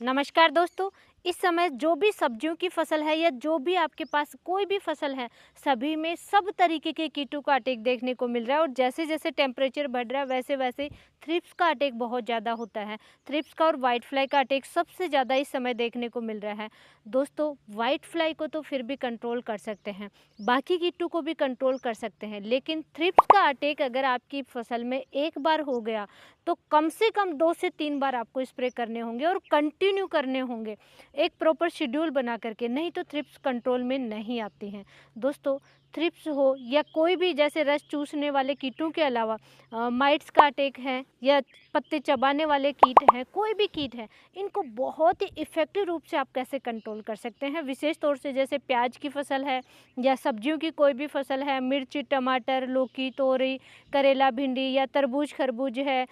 नमस्कार दोस्तों। इस समय जो भी सब्जियों की फसल है या जो भी आपके पास कोई भी फसल है, सभी में सब तरीके के कीटों का अटैक देखने को मिल रहा है। और जैसे जैसे टेम्परेचर बढ़ रहा है वैसे वैसे थ्रिप्स का अटैक बहुत ज़्यादा होता है। थ्रिप्स का और वाइट फ्लाई का अटैक सबसे ज़्यादा इस समय देखने को मिल रहा है। दोस्तों, वाइट फ्लाई को तो फिर भी कंट्रोल कर सकते हैं, बाकी कीटों को भी कंट्रोल कर सकते हैं, लेकिन थ्रिप्स का अटैक अगर आपकी फसल में एक बार हो गया तो कम से कम 2 से 3 बार आपको स्प्रे करने होंगे और कंटिन्यू करने होंगे एक प्रॉपर शेड्यूल बना करके, नहीं तो थ्रिप्स कंट्रोल में नहीं आती हैं। दोस्तों, थ्रिप्स हो या कोई भी जैसे रस चूसने वाले कीटों के अलावा माइट्स का अटैक है या पत्ते चबाने वाले कीट हैं, कोई भी कीट है, इनको बहुत ही इफ़ेक्टिव रूप से आप कैसे कंट्रोल कर सकते हैं। विशेष तौर से जैसे प्याज की फसल है या सब्जियों की कोई भी फसल है, मिर्च, टमाटर, लौकी, तोरई, करेला, भिंडी या तरबूज, खरबूज है,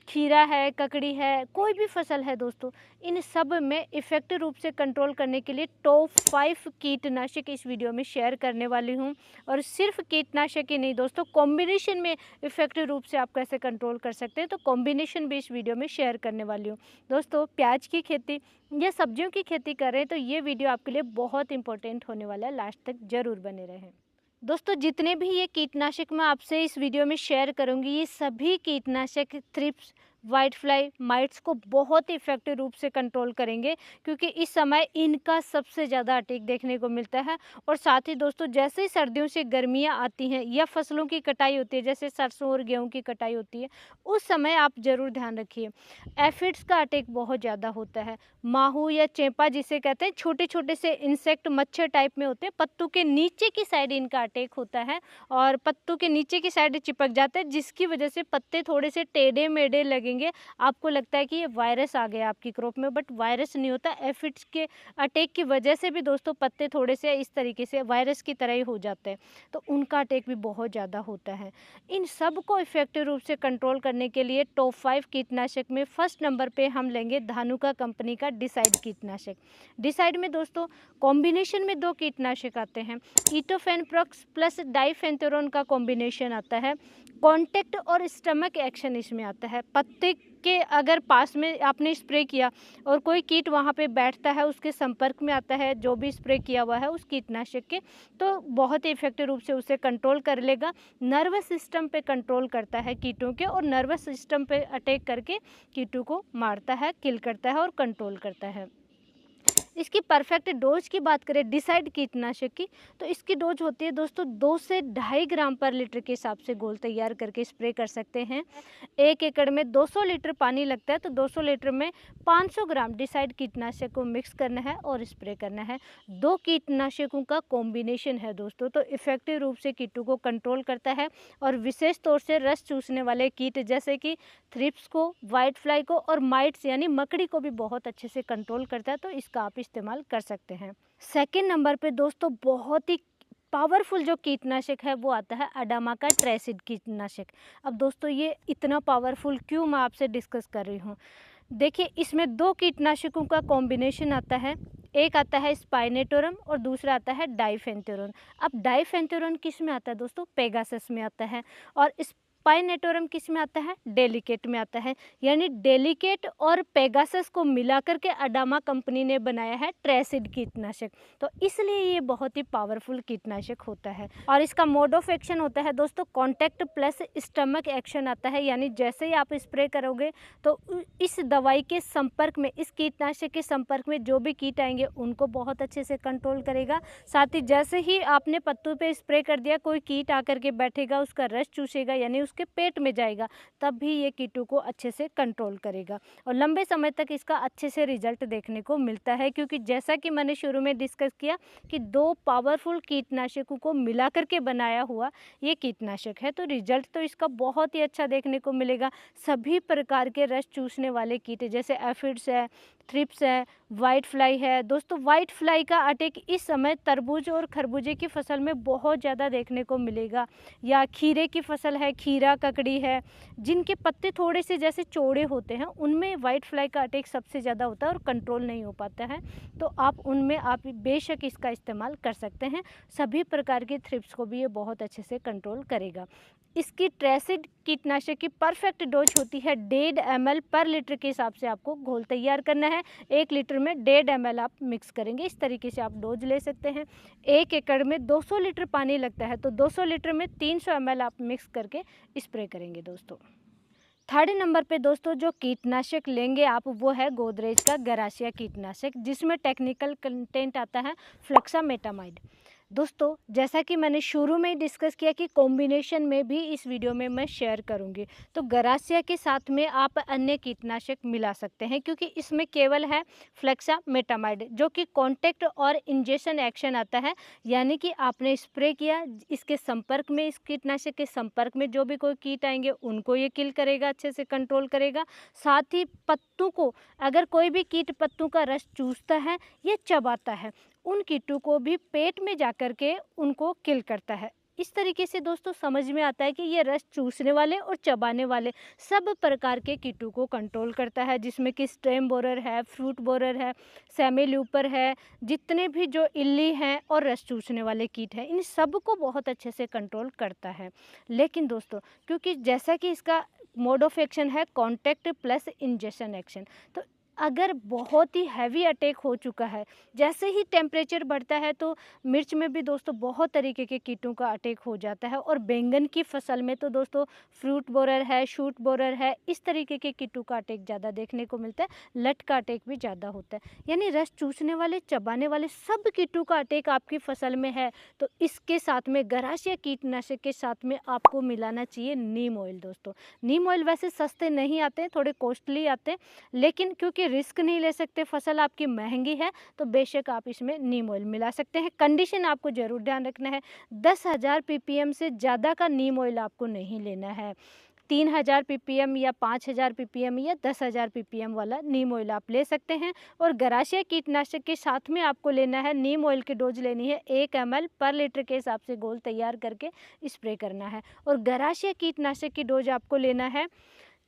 खीरा है, ककड़ी है, कोई भी फसल है दोस्तों, इन सब में इफ़ेक्टिव रूप से कंट्रोल करने के लिए टॉप 5 कीटनाशक इस वीडियो में शेयर करने वाली हूं। और सिर्फ कीटनाशक ही नहीं दोस्तों, कॉम्बिनेशन में इफ़ेक्टिव रूप से आप कैसे कंट्रोल कर सकते हैं, तो कॉम्बिनेशन भी इस वीडियो में शेयर करने वाली हूँ। दोस्तों, प्याज की खेती या सब्जियों की खेती कर रहे हैं तो ये वीडियो आपके लिए बहुत इंपॉर्टेंट होने वाला है, लास्ट तक ज़रूर बने रहें। दोस्तों, जितने भी ये कीटनाशक मैं आपसे इस वीडियो में शेयर करूंगी, ये सभी कीटनाशक थ्रिप्स, वाइट फ्लाई, माइट्स को बहुत ही इफेक्टिव रूप से कंट्रोल करेंगे, क्योंकि इस समय इनका सबसे ज़्यादा अटैक देखने को मिलता है। और साथ ही दोस्तों, जैसे ही सर्दियों से गर्मियां आती हैं या फसलों की कटाई होती है, जैसे सरसों और गेहूं की कटाई होती है, उस समय आप ज़रूर ध्यान रखिए, एफिड्स का अटैक बहुत ज़्यादा होता है। माहू या चेपा जिसे कहते हैं, छोटे छोटे से इंसेक्ट मच्छर टाइप में होते हैं, पत्तों के नीचे की साइड इनका अटैक होता है और पत्तों के नीचे की साइड चिपक जाता है, जिसकी वजह से पत्ते थोड़े से टेढ़े मेढ़े लगेंगे। आपको लगता है कि ये वायरस आ गया आपकी क्रॉप में, बट वायरस नहीं होता। एफिड्स के अटैक की वजह से भी दोस्तों पत्ते थोड़े से इस तरीके से वायरस की तरह ही हो जाते हैं, तो उनका अटैक भी बहुत ज़्यादा होता है। इन सब को इफेक्टिव रूप से कंट्रोल करने के लिए टॉप 5 कीटनाशक में फर्स्ट नंबर पे हम लेंगे धानुका कंपनी का डिसाइड कीटनाशक। डिसाइड में दोस्तों कॉम्बिनेशन में 2 कीटनाशक आते हैं, ईटोफेनप्रॉक्स प्लस डाइफेंथोरॉन का कॉम्बिनेशन आता है। कॉन्टैक्ट और स्टमक एक्शन इसमें आता है। पत्ते के अगर पास में आपने स्प्रे किया और कोई कीट वहाँ पे बैठता है, उसके संपर्क में आता है जो भी स्प्रे किया हुआ है उस कीटनाशक के, तो बहुत ही इफेक्टिव रूप से उसे कंट्रोल कर लेगा। नर्वस सिस्टम पे कंट्रोल करता है कीटों के, और नर्वस सिस्टम पे अटैक करके कीटों को मारता है, किल करता है और कंट्रोल करता है। इसकी परफेक्ट डोज की बात करें डिसाइड कीटनाशक की, तो इसकी डोज होती है दोस्तों 2 से 2.5 ग्राम पर लीटर के हिसाब से घोल तैयार करके स्प्रे कर सकते हैं। 1 एकड़ में 200 लीटर पानी लगता है, तो 200 लीटर में 500 ग्राम डिसाइड कीटनाशक को मिक्स करना है और स्प्रे करना है। 2 कीटनाशकों का कॉम्बिनेशन है दोस्तों, तो इफेक्टिव रूप से कीटों को कंट्रोल करता है और विशेष तौर से रस चूसने वाले कीट जैसे कि थ्रिप्स को, वाइट फ्लाई को और माइट्स यानी मकड़ी को भी बहुत अच्छे से कंट्रोल करता है, तो इसका आप इस्तेमाल कर सकते हैं। सेकेंड नंबर पे दोस्तों बहुत ही पावरफुल जो कीटनाशक है वो आता है अडामा का ट्राइसिड कीटनाशक। अब दोस्तों, ये इतना पावरफुल क्यों मैं आपसे डिस्कस कर रही हूँ, देखिए इसमें 2 कीटनाशकों का कॉम्बिनेशन आता है। एक आता है स्पाइनेटोरम और दूसरा आता है डाइफेंथोरॉन। अब डाइफेंथोरॉन किस में आता है दोस्तों? पेगासस में आता है। और स्पाइनेटोरम किस में आता है? डेलिकेट में आता है। यानी डेलिकेट और पेगासस को मिलाकर के अडामा कंपनी ने बनाया है ट्राइसिड कीटनाशक, तो इसलिए ये बहुत ही पावरफुल कीटनाशक होता है। और इसका मोड ऑफ एक्शन होता है दोस्तों कॉन्टैक्ट प्लस स्टमक एक्शन आता है, यानी जैसे ही आप स्प्रे करोगे तो इस दवाई के संपर्क में, इस कीटनाशक के संपर्क में जो भी कीट आएंगे उनको बहुत अच्छे से कंट्रोल करेगा। साथ ही जैसे ही आपने पत्तों पे स्प्रे कर दिया, कोई कीट आकर के बैठेगा, उसका रस चूसेगा यानी उसके पेट में जाएगा, तब भी ये कीटों को अच्छे से कंट्रोल करेगा और लंबे समय तक इसका अच्छे से रिजल्ट देखने को मिलता है। क्योंकि जैसा कि मैंने शुरू में डिस्कस किया कि 2 पावरफुल कीटनाशकों को मिलाकर के बनाया हुआ ये कीटनाशक है, तो रिजल्ट तो इसका बहुत ही अच्छा देखने को मिलेगा। सभी प्रकार के रस चूसने वाले कीट जैसे एफिड्स है, थ्रिप्स है, वाइट फ्लाई है। दोस्तों, वाइट फ्लाई का अटैक इस समय तरबूज और खरबूजे की फसल में बहुत ज़्यादा देखने को मिलेगा, या खीरे की फसल है, खीरा, ककड़ी है, जिनके पत्ते थोड़े से जैसे चौड़े होते हैं, उनमें वाइट फ्लाई का अटैक सबसे ज़्यादा होता है और कंट्रोल नहीं हो पाता है, तो आप उनमें आप बेशक इसका इस्तेमाल कर सकते हैं। सभी प्रकार के थ्रिप्स को भी ये बहुत अच्छे से कंट्रोल करेगा। इसकी ट्राइसिड कीटनाशक की परफेक्ट डोज होती है 1.5 ml पर लीटर के हिसाब से आपको घोल तैयार करना है 1 लीटर में 1.5 ml आप मिक्स करेंगे। इस तरीके से आप डोज ले सकते हैं। 1 एकड़ में 200 लीटर पानी लगता है, तो 200 लीटर में 300 ml आप मिक्स करके स्प्रे करेंगे दोस्तों। थर्ड नंबर पे दोस्तों जो कीटनाशक लेंगे आप, वो है गोदरेज का गरासिया कीटनाशक, जिसमें टेक्निकल कंटेंट आता है फ्लेक्सामेटामाइड। दोस्तों जैसा कि मैंने शुरू में ही डिस्कस किया कि कॉम्बिनेशन में भी इस वीडियो में मैं शेयर करूंगी, तो गरासिया के साथ में आप अन्य कीटनाशक मिला सकते हैं, क्योंकि इसमें केवल है फ्लेक्सामेटामाइड जो कि कॉन्टैक्ट और इंजेक्शन एक्शन आता है, यानी कि आपने स्प्रे किया, इसके संपर्क में, इस कीटनाशक के संपर्क में जो भी कोई कीट आएंगे उनको ये किल करेगा, अच्छे से कंट्रोल करेगा। साथ ही पत्तों को, अगर कोई भी कीट पत्तों का रस चूसता है या चबाता है, उन कीटों को भी पेट में जाकर के उनको किल करता है। इस तरीके से दोस्तों समझ में आता है कि ये रस चूसने वाले और चबाने वाले सब प्रकार के कीटों को कंट्रोल करता है, जिसमें कि स्टेम बोरर है, फ्रूट बोरर है, सेमील्यूपर है, जितने भी जो इल्ली हैं और रस चूसने वाले कीट हैं, इन सब को बहुत अच्छे से कंट्रोल करता है। लेकिन दोस्तों क्योंकि जैसा कि इसका मोड ऑफ एक्शन है कॉन्टैक्ट प्लस इंजेक्शन एक्शन, तो अगर बहुत ही हैवी अटैक हो चुका है, जैसे ही टेम्परेचर बढ़ता है तो मिर्च में भी दोस्तों बहुत तरीके के कीटों का अटैक हो जाता है, और बैंगन की फसल में तो दोस्तों फ्रूट बोरर है, शूट बोरर है, इस तरीके के कीटों का अटैक ज़्यादा देखने को मिलता है। लट का अटैक भी ज़्यादा होता है, यानी रस चूसने वाले, चबाने वाले सब कीटों का अटैक आपकी फसल में है, तो इसके साथ में गरासिया कीटनाशक के साथ में आपको मिलाना चाहिए नीम ऑयल। दोस्तों नीम ऑयल वैसे सस्ते नहीं आते हैं, थोड़े कॉस्टली आते हैं, लेकिन क्योंकि रिस्क नहीं ले सकते, फसल आपकी महंगी है, तो बेशक आप इसमें नीम ऑयल मिला सकते हैं। कंडीशन आपको जरूर ध्यान रखना है, 10,000 ppm से ज़्यादा का नीम ऑयल आपको नहीं लेना है। 3,000 ppm या 5,000 ppm या 10,000 ppm वाला नीम ऑयल आप ले सकते हैं। और गरासिया कीटनाशक के साथ में आपको लेना है, नीम ऑयल की डोज लेनी है 1 ml पर लीटर के हिसाब से घोल तैयार करके स्प्रे करना है। और गरासिया कीटनाशक की डोज आपको लेना है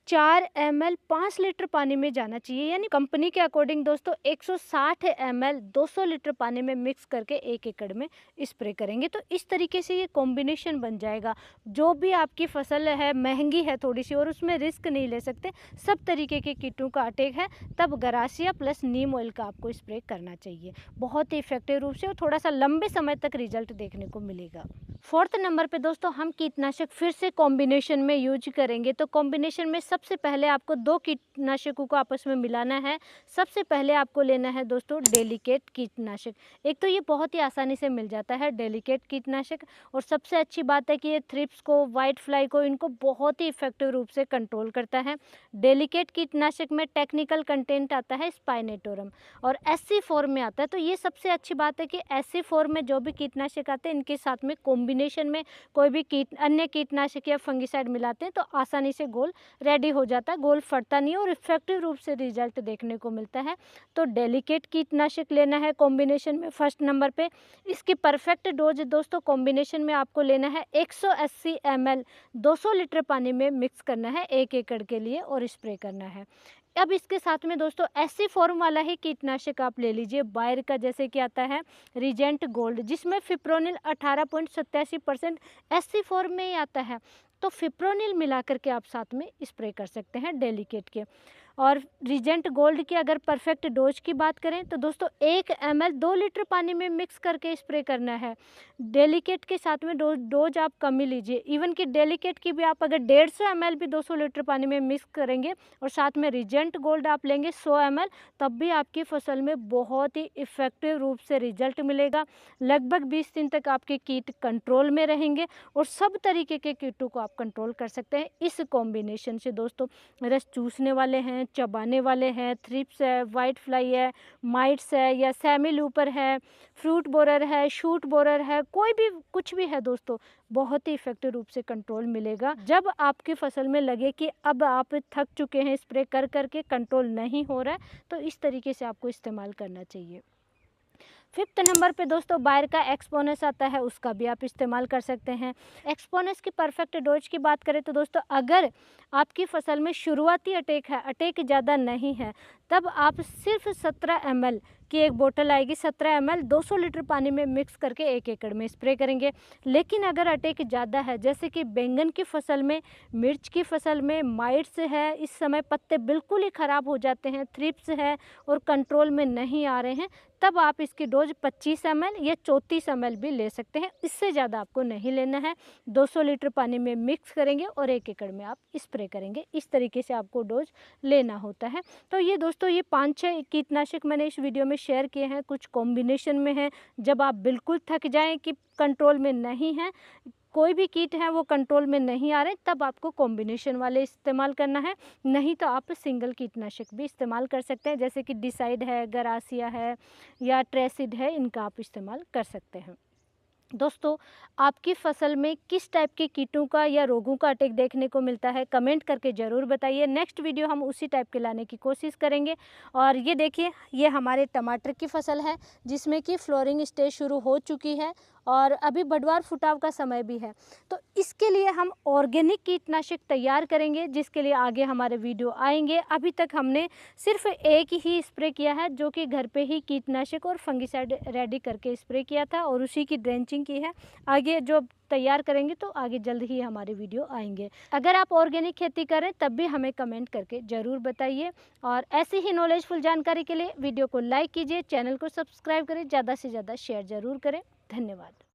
4 ml 5 लीटर पानी में जाना चाहिए, यानी कंपनी के अकॉर्डिंग दोस्तों 160 ml 200 लीटर पानी में मिक्स करके 1 एकड़ में स्प्रे करेंगे। तो इस तरीके से ये कॉम्बिनेशन बन जाएगा। जो भी आपकी फसल है महंगी है थोड़ी सी और उसमें रिस्क नहीं ले सकते, सब तरीके के कीटों का अटैक है, तब गरासिया प्लस नीम ऑयल का आपको स्प्रे करना चाहिए। बहुत ही इफेक्टिव रूप से और थोड़ा सा लंबे समय तक रिजल्ट देखने को मिलेगा। फोर्थ नंबर पे दोस्तों हम कीटनाशक फिर से कॉम्बिनेशन में यूज करेंगे। तो कॉम्बिनेशन में सबसे पहले आपको 2 कीटनाशकों को आपस में मिलाना है। सबसे पहले आपको लेना है दोस्तों डेलिकेट कीटनाशक। एक तो ये बहुत ही आसानी से मिल जाता है डेलिकेट कीटनाशक, और सबसे अच्छी बात है कि ये थ्रिप्स को, वाइट फ्लाई को, इनको बहुत ही इफेक्टिव रूप से कंट्रोल करता है। डेलिकेट कीटनाशक में टेक्निकल कंटेंट आता है स्पाइनेटोरम और SC फॉर्म में आता है। तो ये सबसे अच्छी बात है कि SC फॉर्म में जो भी कीटनाशक आते हैं, इनके साथ में कॉम्बिनेशन में कोई भी अन्य कीटनाशक या फंगिसाइड मिलाते हैं तो आसानी से घोल रेडी हो जाता है, घोल फटता नहीं और इफेक्टिव रूप से रिजल्ट देखने को मिलता है। तो डेलिकेट कीटनाशक लेना है कॉम्बिनेशन में फर्स्ट नंबर पे। इसकी परफेक्ट डोज दोस्तों कॉम्बिनेशन में आपको लेना है 180 ml 200 लीटर पानी में मिक्स करना है 1 एकड़ के लिए और स्प्रे करना है। अब इसके साथ में दोस्तों SC फॉर्म वाला ही कीटनाशक आप ले लीजिए, बायर का, जैसे कि आता है रीजेंट गोल्ड, जिसमें फिप्रोनिल 18.87% SC फॉर्म में ही आता है। तो फिप्रोनिल मिला करके आप साथ में स्प्रे कर सकते हैं डेलिकेट के। और रीजेंट गोल्ड की अगर परफेक्ट डोज की बात करें तो दोस्तों 1 ml 2 लीटर पानी में मिक्स करके स्प्रे करना है। डेलिकेट के साथ में डोज आप कम ही लीजिए, इवन कि डेलिकेट की भी आप अगर 150 ml भी 200 लीटर पानी में मिक्स करेंगे और साथ में रीजेंट गोल्ड आप लेंगे 100 ml, तब भी आपकी फसल में बहुत ही इफेक्टिव रूप से रिजल्ट मिलेगा। लगभग 20 दिन तक आपके कीट कंट्रोल में रहेंगे और सब तरीके के कीटों को आप कंट्रोल कर सकते हैं इस कॉम्बिनेशन से। दोस्तों रस चूसने वाले हैं, चबाने वाले हैं, थ्रिप्स है, वाइट फ्लाई है, माइट्स है या सेमील्यूपर है, फ्रूट बोरर है, शूट बोरर है, कोई भी कुछ भी है दोस्तों, बहुत ही इफेक्टिव रूप से कंट्रोल मिलेगा। जब आपकी फसल में लगे कि अब आप थक चुके हैं, स्प्रे कर करके कंट्रोल नहीं हो रहा है, तो इस तरीके से आपको इस्तेमाल करना चाहिए। फिफ्थ नंबर पे दोस्तों बायर का एक्सपोनस आता है, उसका भी आप इस्तेमाल कर सकते हैं। एक्सपोनस की परफेक्ट डोज की बात करें तो दोस्तों अगर आपकी फसल में शुरुआती अटैक है, अटैक ज़्यादा नहीं है, तब आप सिर्फ 17 ml की एक बोतल आएगी, 17 ml 200 लीटर पानी में मिक्स करके 1 एकड़ में स्प्रे करेंगे। लेकिन अगर अटैक ज़्यादा है, जैसे कि बैंगन की फसल में, मिर्च की फसल में माइट्स है, इस समय पत्ते बिल्कुल ही ख़राब हो जाते हैं, थ्रिप्स है और कंट्रोल में नहीं आ रहे हैं, तब आप इसकी डोज 25 ml या 34 ml भी ले सकते हैं। इससे ज़्यादा आपको नहीं लेना है। 200 लीटर पानी में मिक्स करेंगे और 1 एकड़ में आप स्प्रे करेंगे। इस तरीके से आपको डोज लेना होता है। तो ये दोस्तों, ये 5-6 कीटनाशक मैंने इस वीडियो में शेयर किए हैं। कुछ कॉम्बिनेशन में है, जब आप बिल्कुल थक जाएं कि कंट्रोल में नहीं है, कोई भी कीट है वो कंट्रोल में नहीं आ रहे, तब आपको कॉम्बिनेशन वाले इस्तेमाल करना है। नहीं तो आप सिंगल कीटनाशक भी इस्तेमाल कर सकते हैं, जैसे कि डिसाइड है, गरासिया है या ट्रेसिड है, इनका आप इस्तेमाल कर सकते हैं। दोस्तों, आपकी फसल में किस टाइप के कीटों का या रोगों का अटैक देखने को मिलता है, कमेंट करके ज़रूर बताइए। नेक्स्ट वीडियो हम उसी टाइप के लाने की कोशिश करेंगे। और ये देखिए, ये हमारे टमाटर की फसल है जिसमें कि फ्लोरिंग स्टेज शुरू हो चुकी है और अभी बडवार फुटाव का समय भी है। तो इसके लिए हम ऑर्गेनिक कीटनाशक तैयार करेंगे, जिसके लिए आगे हमारे वीडियो आएंगे। अभी तक हमने सिर्फ एक ही स्प्रे किया है, जो कि घर पे ही कीटनाशक और फंगिसाइड रेडी करके स्प्रे किया था और उसी की ड्रेंचिंग की है। आगे जो तैयार करेंगे तो आगे जल्द ही हमारे वीडियो आएंगे। अगर आप ऑर्गेनिक खेती करें तब भी हमें कमेंट करके ज़रूर बताइए। और ऐसी ही नॉलेजफुल जानकारी के लिए वीडियो को लाइक कीजिए, चैनल को सब्सक्राइब करें, ज़्यादा से ज़्यादा शेयर ज़रूर करें। धन्यवाद।